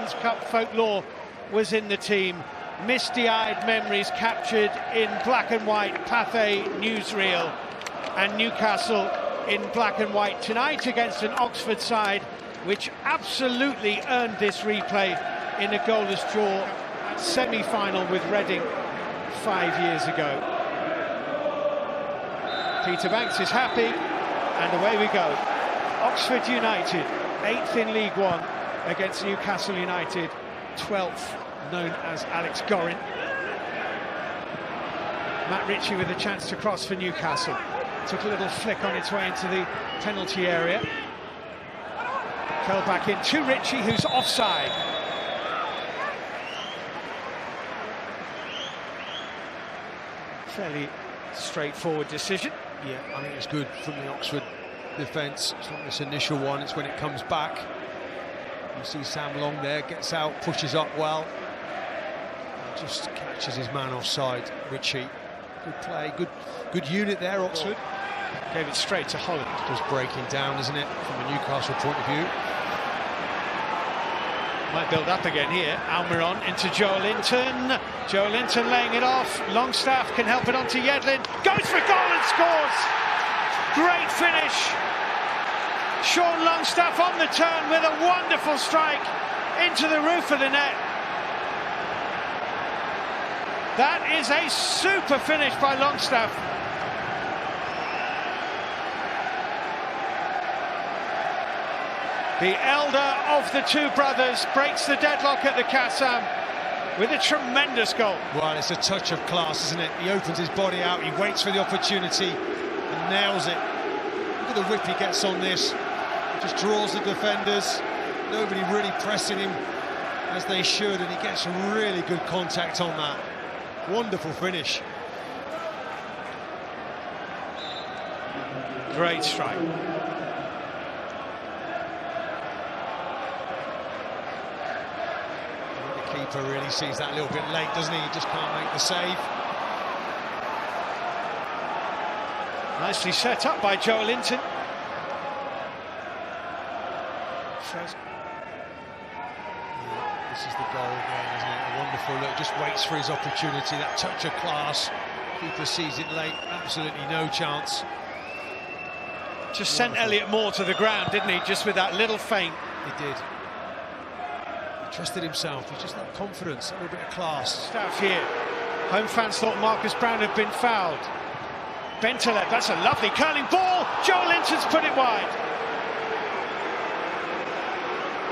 Champions Cup folklore was in the team. Misty-eyed memories captured in black and white Pathé newsreel, and Newcastle in black and white tonight against an Oxford side which absolutely earned this replay in a goalless draw semi-final with Reading 5 years ago. Peter Banks is happy, and away we go. Oxford United, 8th in League One against Newcastle United, 12th, known as Alex Gorin. Matt Ritchie with a chance to cross for Newcastle. Took a little flick on its way into the penalty area. Curled back in to Ritchie, who's offside. Fairly straightforward decision. Yeah, I think it's good from the Oxford defence. It's not this initial one, it's when it comes back. You see Sam Long there, gets out, pushes up well. Just catches his man offside, Ritchie. Good play, good unit there, Oxford. Gave it straight to Holland. Just breaking down, isn't it, from a Newcastle point of view. Might build up again here. Almiron into Joe Linton. Joe Linton laying it off. Longstaff can help it on to Yedlin. Goes for goal and scores! Great finish. Sean Longstaff on the turn with a wonderful strike into the roof of the net. That is a super finish by Longstaff. The elder of the two brothers breaks the deadlock at the Kassam with a tremendous goal. Well, it's a touch of class, isn't it? He opens his body out, he waits for the opportunity and nails it. Look at the whip he gets on this. He just draws the defenders. Nobody really pressing him as they should, and he gets really good contact on that. Wonderful finish. Great strike. Keeper really sees that a little bit late, doesn't he? He just can't make the save. Nicely set up by Joe Linton. This is the goal again, isn't it? A wonderful look, just waits for his opportunity, that touch of class. Keeper sees it late, absolutely no chance. Just sent Elliot Moore to the ground, didn't he? Just with that little feint. He did. Trusted himself, he's just that confidence, a little bit of class. Staff here. Home fans thought Marcus Brown had been fouled. Bentaleb, that's a lovely curling ball. Joe Linton's put it wide.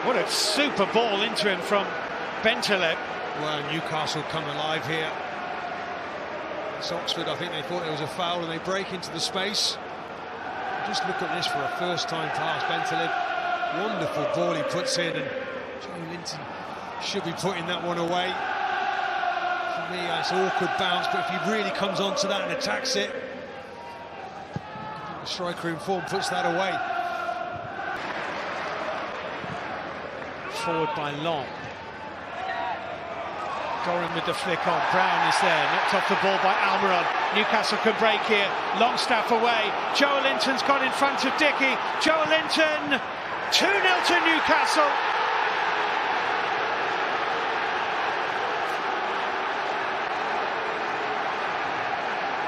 What a super ball into him from Bentaleb. Well, Newcastle come alive here. It's Oxford, I think they thought there was a foul and they break into the space. Just look at this for a first-time pass. Bentaleb, wonderful ball he puts in, and Joe Linton should be putting that one away. For me, it's an awkward bounce, but if he really comes onto that and attacks it, the striker in form puts that away. Forward by Long. Gorin with the flick on. Brown is there, knocked off the ball by Almiron. Newcastle can break here. Longstaff away. Joe Linton's got in front of Dickey. Joe Linton, 2-0 to Newcastle.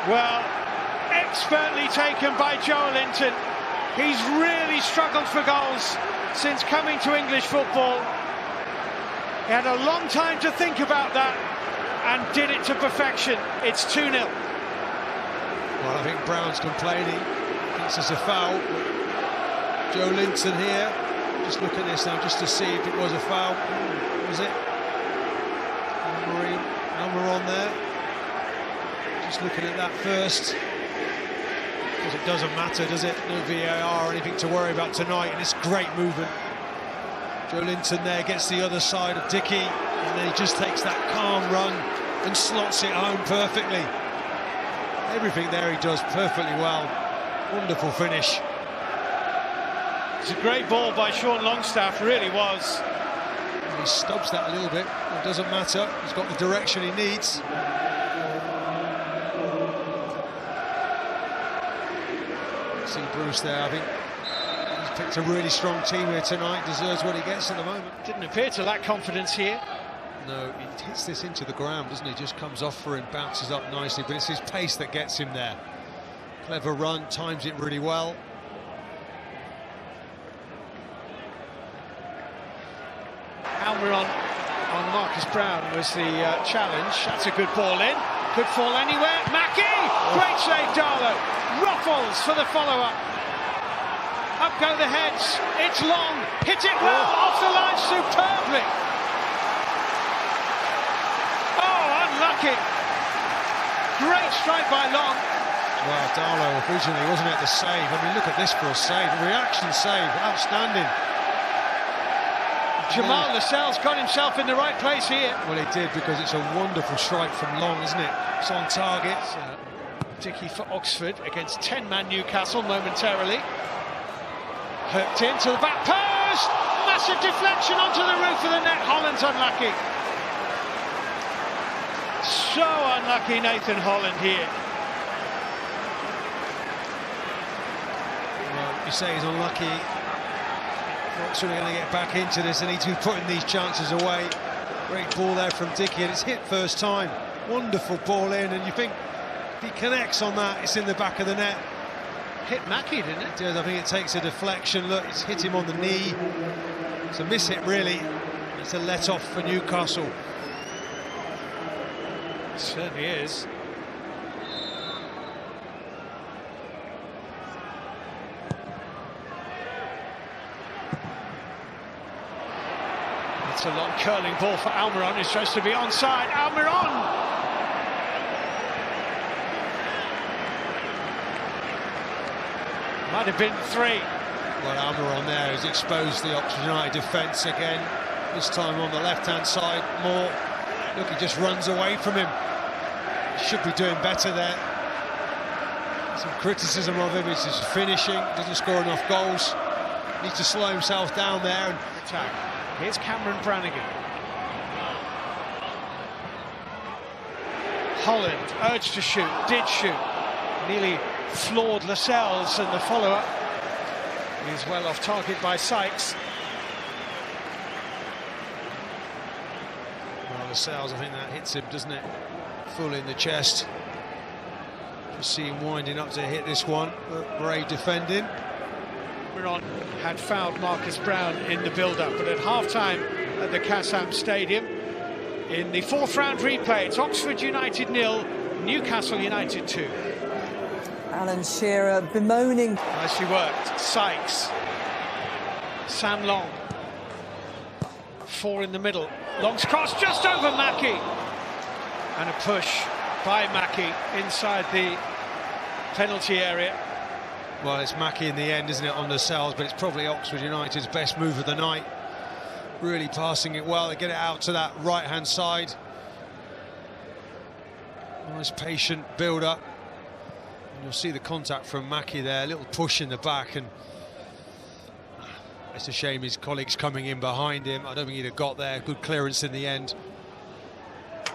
Well, expertly taken by Joe Linton. He's really struggled for goals since coming to English football. He had a long time to think about that and did it to perfection. It's 2-0. Well, I think Brown's complaining. Thinks it's a foul. Joe Linton here. Just look at this now, just to see if it was a foul. Was it? Almiron there. Just looking at that first. Because it doesn't matter, does it? No VAR or anything to worry about tonight, and it's great movement. Joe Linton there gets the other side of Dickey, and then he just takes that calm run and slots it home perfectly. Everything there he does perfectly well. Wonderful finish. It's a great ball by Sean Longstaff, really was. And he stubs that a little bit. It doesn't matter. He's got the direction he needs. See Bruce there, I think he's picked a really strong team here tonight, deserves what he gets at the moment. Didn't appear to lack confidence here. No, he hits this into the ground, doesn't he? Just comes off for him, bounces up nicely, but it's his pace that gets him there. Clever run, times it really well. Almiron on Marcus Brown was the challenge. That's a good ball in. Could fall anywhere. Mackie! Great save, Darlow. Ruffles for the follow-up. Up go the heads. It's long. Hit it well. Off the line superbly. Oh, unlucky. Great strike by Long. Well, Darlow originally, wasn't it, the save? I mean, look at this for a save. A reaction save. Outstanding. Jamal Lascelles got himself in the right place here. Well, he did, because it's a wonderful strike from Long, isn't it? It's on target. Dickey for Oxford against 10-man Newcastle momentarily. Hooked into the back post! Massive deflection onto the roof of the net. Holland's unlucky. So unlucky, Nathan Holland here. Well, you say he's unlucky. Oxford are going to get back into this. They need to be putting these chances away. Great ball there from Dickey, and it's hit first time. Wonderful ball in, and you think if he connects on that, it's in the back of the net. Hit Mackie, didn't it? It does. I think it takes a deflection. Look, it's hit him on the knee. It's a miss hit, really. It's a let off for Newcastle. It certainly is. It's a long curling ball for Almiron, who's supposed to be onside. Almiron! Might have been 3. Well, Almiron there has exposed the Oxford United defence again. This time on the left-hand side, more. Look, he just runs away from him. He should be doing better there. Some criticism of him, he's just finishing, doesn't score enough goals. Needs to slow himself down there. And attack. Here's Cameron Brannigan. Holland urged to shoot, did shoot. Nearly floored Lascelles, and the follow-up is well off target by Sykes. Well, Lascelles, I think that hits him, doesn't it? Full in the chest. Just see him winding up to hit this one. Brave defending. Almiron had fouled Marcus Brown in the build-up, but at half-time at the Kassam Stadium, in the 4th round replay, it's Oxford United 0, Newcastle United 2. Alan Shearer bemoaning. Nicely worked. Sykes. Sam Long. 4 in the middle. Long's cross just over Mackie. And a push by Mackie inside the penalty area. Well, it's Mackie in the end, isn't it, on the cells, but it's probably Oxford United's best move of the night. Really passing it well. They get it out to that right-hand side. Nice patient build-up. And you'll see the contact from Mackie there, a little push in the back, and it's a shame his colleagues coming in behind him. I don't think he'd have got there. Good clearance in the end.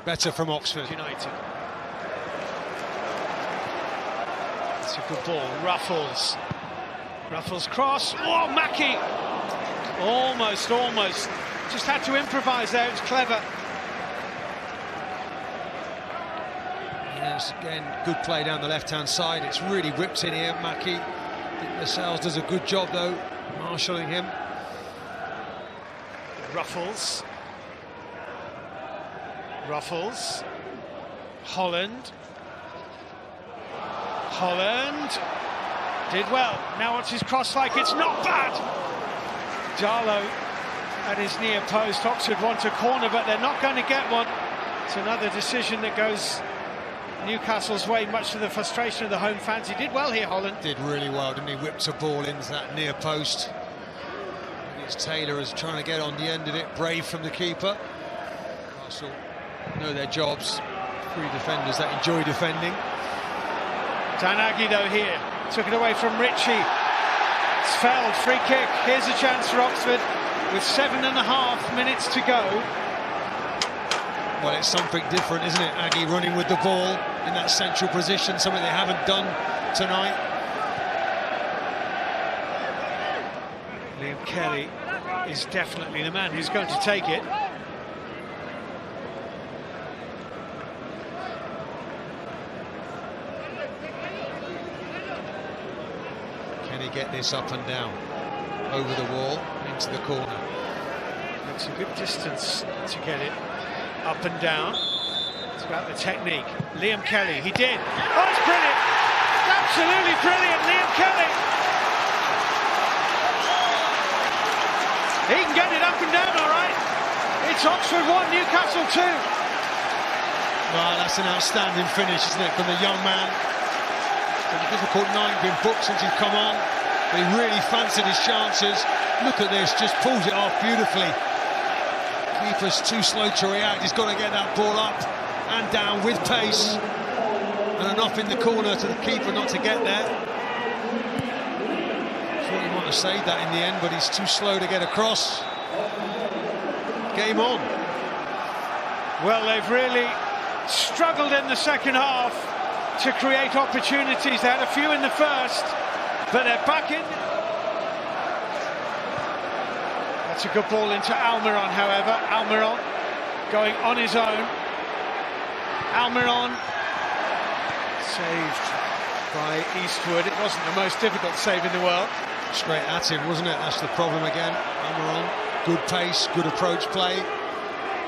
Better from Oxford United. It's a good ball. Ruffles. Ruffles cross. Oh, Mackie! Almost. Just had to improvise there. It was clever. Yes, again, good play down the left-hand side. It's really whipped in here, Mackie. I think Lascelles does a good job, though, marshalling him. Ruffles. Holland. Did well. Now what's his cross like? It's not bad. Darlow at his near post. Oxford want a corner, but they're not going to get one. It's another decision that goes Newcastle's way, much to the frustration of the home fans. He did well here, Holland. Did really well, didn't he? Whipped a ball into that near post. It's Taylor is trying to get on the end of it. Brave from the keeper. Newcastle know their jobs. 3 defenders that enjoy defending. Dan Aggie, though, here. Took it away from Ritchie. It's fouled. Free kick. Here's a chance for Oxford with 7.5 minutes to go. Well, it's something different, isn't it? Aggie running with the ball in that central position, something they haven't done tonight. Liam Kelly is definitely the man who's going to take it. Can he get this up and down? Over the wall, into the corner. It's a good distance to get it up and down. It's about the technique. Liam Kelly, he did. Oh, it's brilliant! Absolutely brilliant, Liam Kelly! He can get it up and down, all right. It's Oxford 1, Newcastle 2. Well, that's an outstanding finish, isn't it, from the young man. It's been a difficult night, been booked since he's come on. But he really fancied his chances. Look at this, just pulls it off beautifully. Keeper's too slow to react. He's got to get that ball up and down with pace. And enough in the corner to the keeper not to get there. Thought he might have saved that in the end, but he's too slow to get across. Game on. Well, they've really struggled in the second half to create opportunities. They had a few in the first, but they're back in. That's a good ball into Almiron, however. Almiron going on his own. Almiron saved by Eastwood. It wasn't the most difficult save in the world. Straight at him, wasn't it? That's the problem again. Almiron, good pace, good approach play.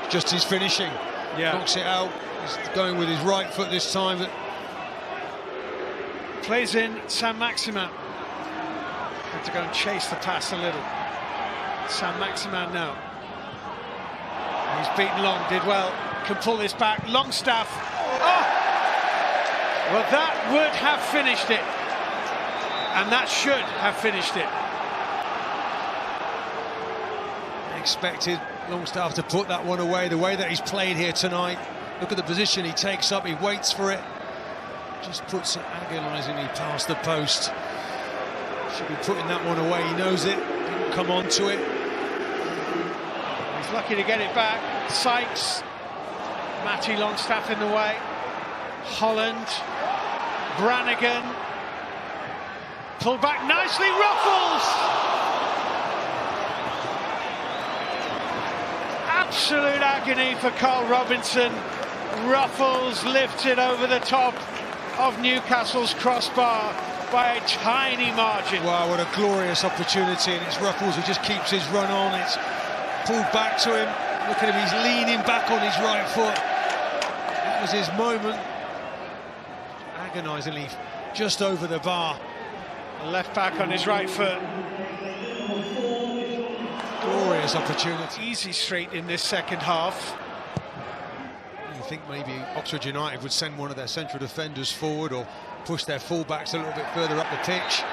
Just his finishing. Yeah. Knocks it out. He's going with his right foot this time. But plays in Saint-Maximin. Had to go and chase the pass a little. Saint-Maximin now. He's beaten long, did well. Can pull this back. Longstaff. Oh! Well, that would have finished it. And that should have finished it. Expected Longstaff to put that one away, the way that he's played here tonight. Look at the position he takes up, he waits for it. Just puts it agonisingly past the post. Should be putting that one away, he knows it. Didn't come on to it. He's lucky to get it back. Sykes. Matty Longstaff in the way. Holland. Brannigan. Pulled back nicely, Ruffles! Absolute agony for Carl Robinson. Ruffles lifted over the top of Newcastle's crossbar by a tiny margin. Wow, what a glorious opportunity, and it's Ruffles who just keeps his run on. It's pulled back to him. Look at him, he's leaning back on his right foot. That was his moment. Agonisingly just over the bar. Left back on his right foot. Glorious opportunity. Easy street in this second half. You think maybe Oxford United would send one of their central defenders forward or push their full-backs a little bit further up the pitch.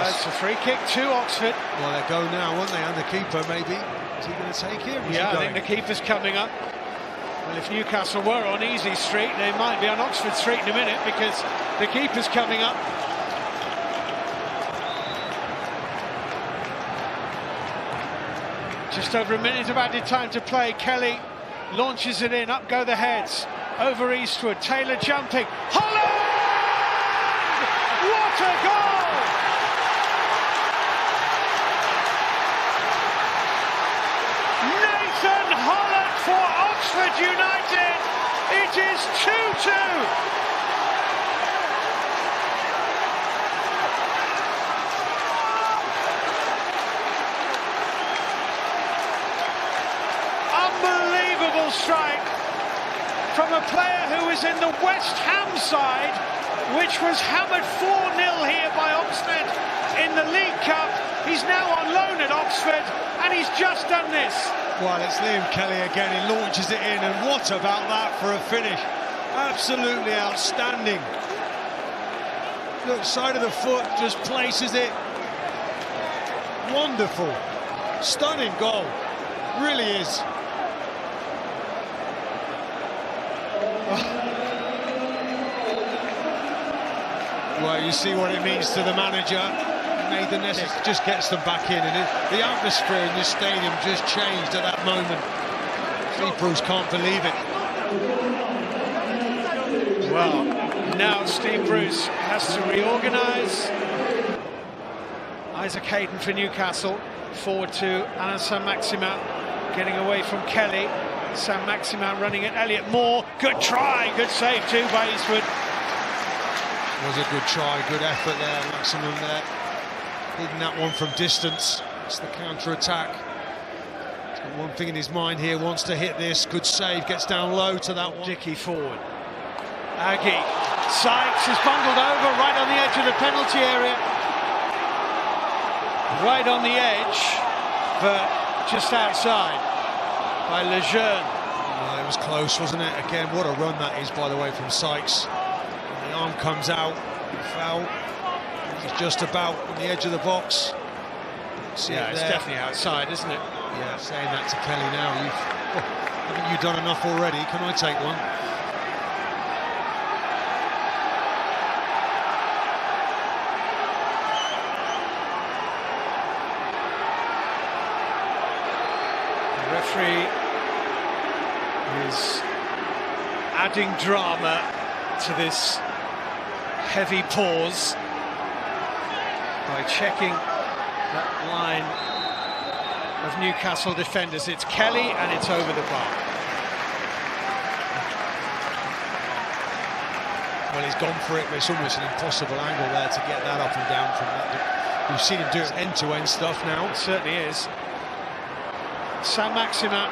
It's a free kick to Oxford. Well, they go now, won't they? And the keeper, maybe. Is he going to take it? Yeah, I think the keeper's coming up. Well, if Newcastle were on Easy Street, they might be on Oxford Street in a minute because the keeper's coming up. Just over a minute of added time to play. Kelly launches it in, up go the heads. Over Eastwood, Taylor jumping. Holland! What a goal! Nathan Holland for Oxford United. It is 2-2. Unbelievable strike from a player who was in the West Ham side, which was hammered 4-0 here by Oxford in the League Cup. He's now on loan at Oxford, and he's just done this. Well, it's Liam Kelly again, he launches it in, and what about that for a finish? Absolutely outstanding. Look, side of the foot, just places it. Wonderful. Stunning goal. Really is. Well, you see what it means to the manager. Made the necessary, just gets them back in, and the atmosphere in this stadium just changed at that moment. Steve Bruce can't believe it. Well, now Steve Bruce has to reorganise. Isaac Hayden for Newcastle. Forward to Alain Saint-Maximin, getting away from Kelly. Saint-Maximin running at Elliot Moore. Good try, good save too by Eastwood. Was a good try, good effort there, Maximin there. Hitting that one from distance. It's the counter-attack. He's got one thing in his mind here, wants to hit this. Good save, gets down low to that one. Dickey forward. Aggie. Sykes is bundled over right on the edge of the penalty area. Right on the edge, but just outside by Lejeune. It was close, wasn't it? Again, what a run that is, by the way, from Sykes. And the arm comes out, foul. He's just about on the edge of the box. Yeah, it's definitely outside, isn't it? Yeah, saying that to Kelly now. Haven't you done enough already? Can I take one? The referee is adding drama to this heavy pause by checking that line of Newcastle defenders. It's Kelly and it's over the bar. Well, he's gone for it, but it's almost an impossible angle there to get that up and down from that. We've seen him do end-to-end stuff now. It certainly is. Saint-Maximin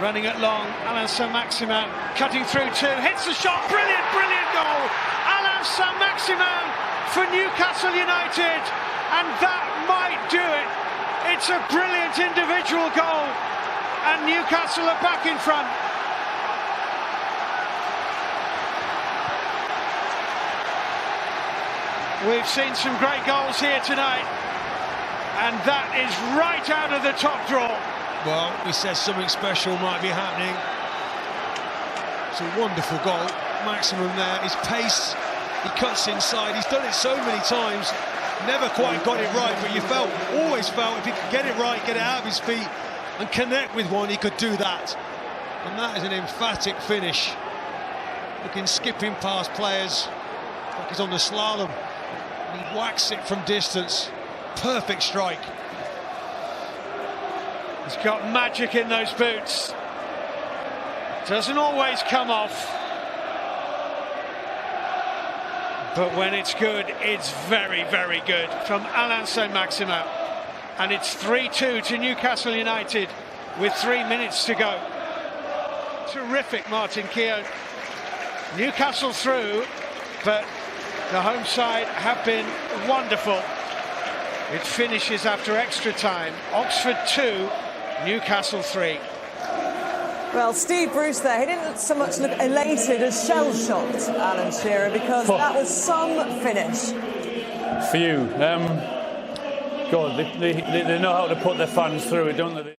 running it long. Alain Saint-Maximin cutting through two, hits the shot. Brilliant, brilliant goal. Alain Saint-Maximin for Newcastle United, and that might do it. It's a brilliant individual goal, and Newcastle are back in front. We've seen some great goals here tonight, and that is right out of the top drawer. Well, we said something special might be happening. It's a wonderful goal. Maximum there, his pace, he cuts inside. He's done it so many times, never quite got it right, but you always felt if he could get it right, get it out of his feet and connect with one, he could do that. And that is an emphatic finish. Looking, skipping past players, like he's on the slalom. And he whacks it from distance. Perfect strike. He's got magic in those boots. Doesn't always come off. But when it's good, it's very, very good from Alain Saint-Maximin. And it's 3-2 to Newcastle United with 3 minutes to go. Terrific, Martin Keown. Newcastle through, but the home side have been wonderful. It finishes after extra time. Oxford 2, Newcastle 3. Well, Steve Bruce there, he didn't so much look elated as shell-shocked, Alan Shearer, because that was some finish. For you, God, they know how to put their fans through it, don't they?